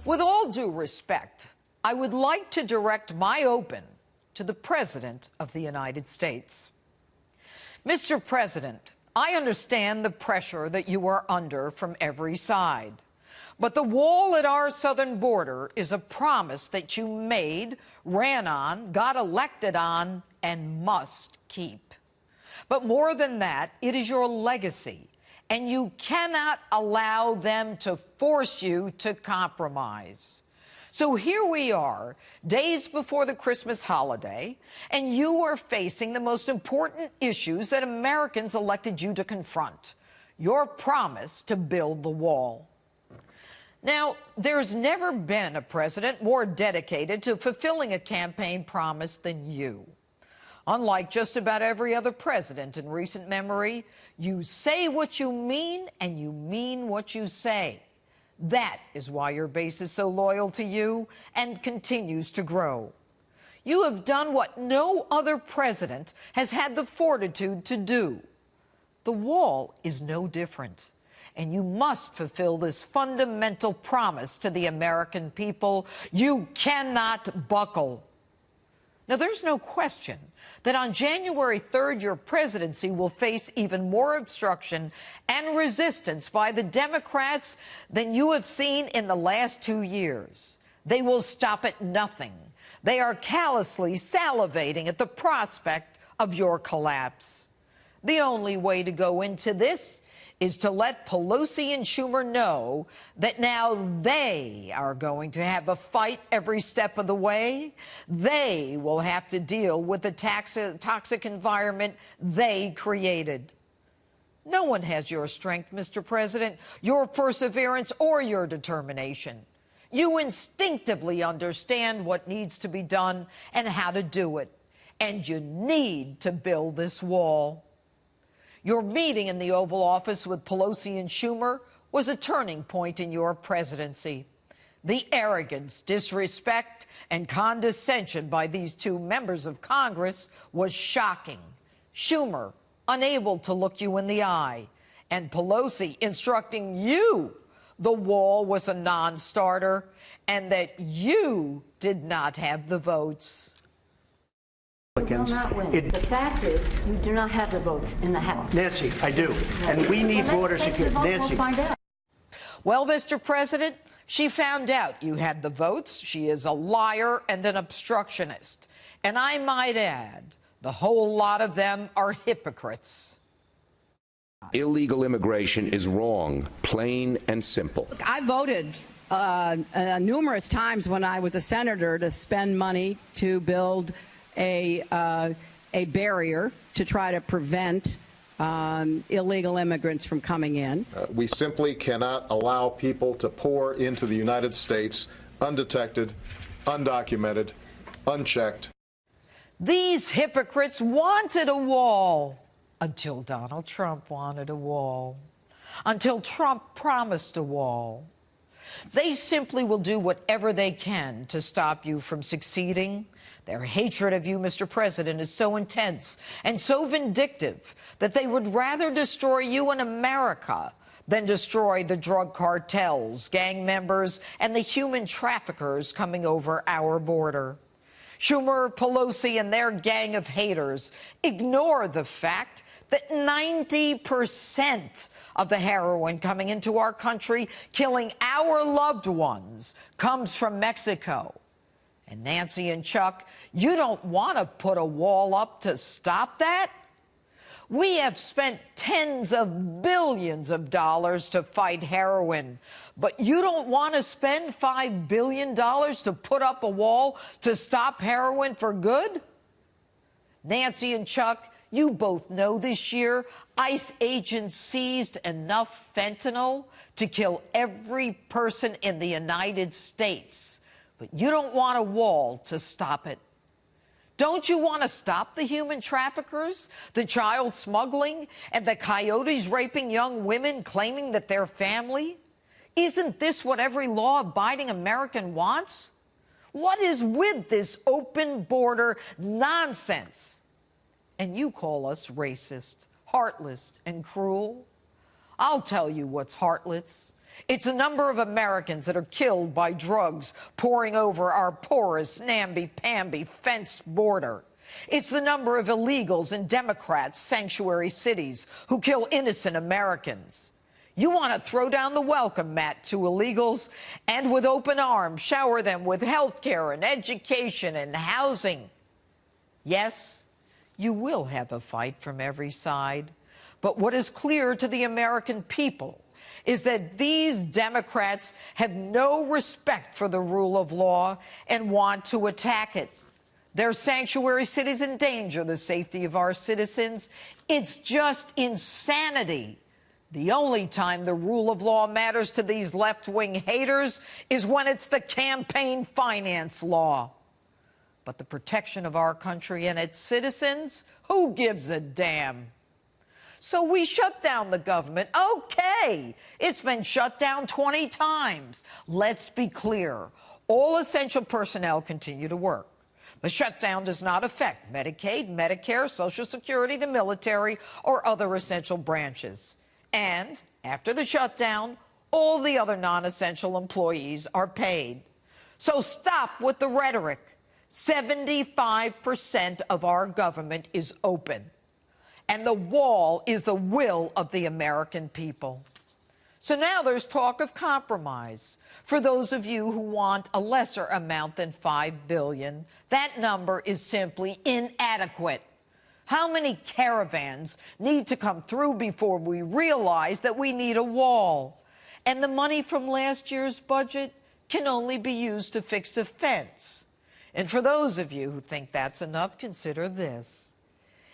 With all due respect, I would like to direct my open to the President of the United States. Mr. President, I understand the pressure that you are under from every side. But the wall at our southern border is a promise that you made, ran on, got elected on, and must keep. But more than that, it is your legacy, and you cannot allow them to force you to compromise. So here we are, days before the Christmas holiday, and you are facing the most important issues that Americans elected you to confront: your promise to build the wall. Now, there's never been a president more dedicated to fulfilling a campaign promise than you. Unlike just about every other president in recent memory, you say what you mean and you mean what you say. That is why your base is so loyal to you and continues to grow. You have done what no other president has had the fortitude to do. The wall is no different, and you must fulfill this fundamental promise to the American people. You cannot buckle. Now, there's no question that on January 3rd, your presidency will face even more obstruction and resistance by the Democrats than you have seen in the last 2 years. They will stop at nothing. They are callously salivating at the prospect of your collapse. The only way to go into this is to let Pelosi and Schumer know that now they are going to have a fight every step of the way. They will have to deal with the toxic environment they created. No one has your strength, Mr. President, your perseverance, or your determination. You instinctively understand what needs to be done and how to do it. And you need to build this wall. Your meeting in the Oval Office with Pelosi and Schumer was a turning point in your presidency. The arrogance, disrespect, and condescension by these two members of Congress was shocking. Schumer unable to look you in the eye, and Pelosi instructing you the wall was a non-starter and that you did not have the votes. You will not win. The fact is, you do not have the votes in the House. Nancy, I do. And we need border security. Nancy. We'll find out. Well, Mr. President, she found out you had the votes. She is a liar and an obstructionist. And I might add, the whole lot of them are hypocrites. Illegal immigration is wrong, plain and simple. Look, I voted numerous times when I was a senator to spend money to build a barrier to try to prevent illegal immigrants from coming in. We simply cannot allow people to pour into the United States undetected, undocumented, unchecked. These hypocrites wanted a wall until Donald Trump wanted a wall, until Trump promised a wall. They simply will do whatever they can to stop you from succeeding. Their hatred of you, Mr. President, is so intense and so vindictive that they would rather destroy you in America than destroy the drug cartels, gang members, and the human traffickers coming over our border. Schumer, Pelosi, and their gang of haters ignore the fact that 90% of the heroin coming into our country, killing our loved ones, comes from Mexico. And Nancy and Chuck, you don't want to put a wall up to stop that? We have spent tens of billions of dollars to fight heroin, but you don't want to spend $5 billion to put up a wall to stop heroin for good? Nancy and Chuck, you both know this year ICE agents seized enough fentanyl to kill every person in the United States. But you don't want a wall to stop it. Don't you want to stop the human traffickers, the child smuggling, and the coyotes raping young women claiming that they're family? Isn't this what every law-abiding American wants? What is with this open border nonsense? And you call us racist, heartless, and cruel? I'll tell you what's heartless It's the number of Americans that are killed by drugs pouring over our porous, namby-pamby fence border. It's the number of illegals in Democrats' sanctuary cities who kill innocent Americans. You want to throw down the welcome mat to illegals and with open arms shower them with health care and education and housing. Yes, you will have a fight from every side. But what is clear to the American people is that these Democrats have no respect for the rule of law and want to attack it. Their sanctuary cities endanger the safety of our citizens. It's just insanity. The only time the rule of law matters to these left-wing haters is when it's the campaign finance law. But the protection of our country and its citizens, who gives a damn? So we shut down the government. Okay, it's been shut down 20 times. Let's be clear. All essential personnel continue to work. The shutdown does not affect Medicaid, Medicare, Social Security, the military, or other essential branches. And after the shutdown, all the other non-essential employees are paid. So stop with the rhetoric. 75% of our government is open. And the wall is the will of the American people. So now there's talk of compromise. For those of you who want a lesser amount than $5 billion, that number is simply inadequate. How many caravans need to come through before we realize that we need a wall? And the money from last year's budget can only be used to fix a fence. And for those of you who think that's enough, consider this.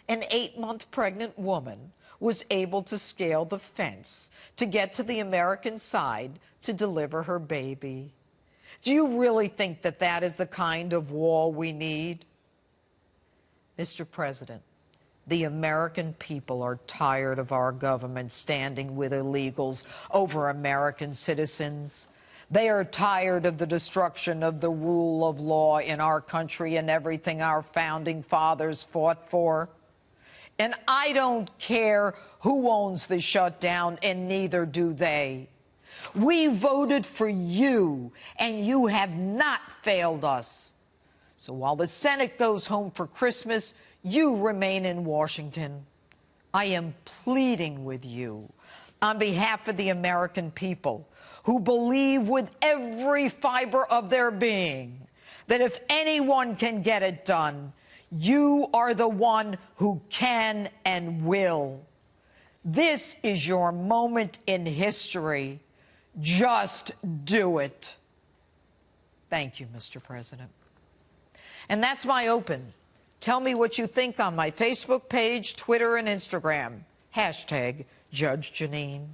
An 8-month pregnant woman was able to scale the fence to get to the American side to deliver her baby. Do you really think that that is the kind of wall we need? Mr. President, the American people are tired of our government standing with illegals over American citizens. They are tired of the destruction of the rule of law in our country and everything our founding fathers fought for. And I don't care who owns the shutdown, and neither do they. We voted for you, and you have not failed us. So while the Senate goes home for Christmas, you remain in Washington. I am pleading with you on behalf of the American people who believe with every fiber of their being that if anyone can get it done, you are the one who can and will. This is your moment in history. Just do it. Thank you, Mr. President. And that's my open. Tell me what you think on my Facebook page, Twitter, and Instagram. #Judge Jeanine.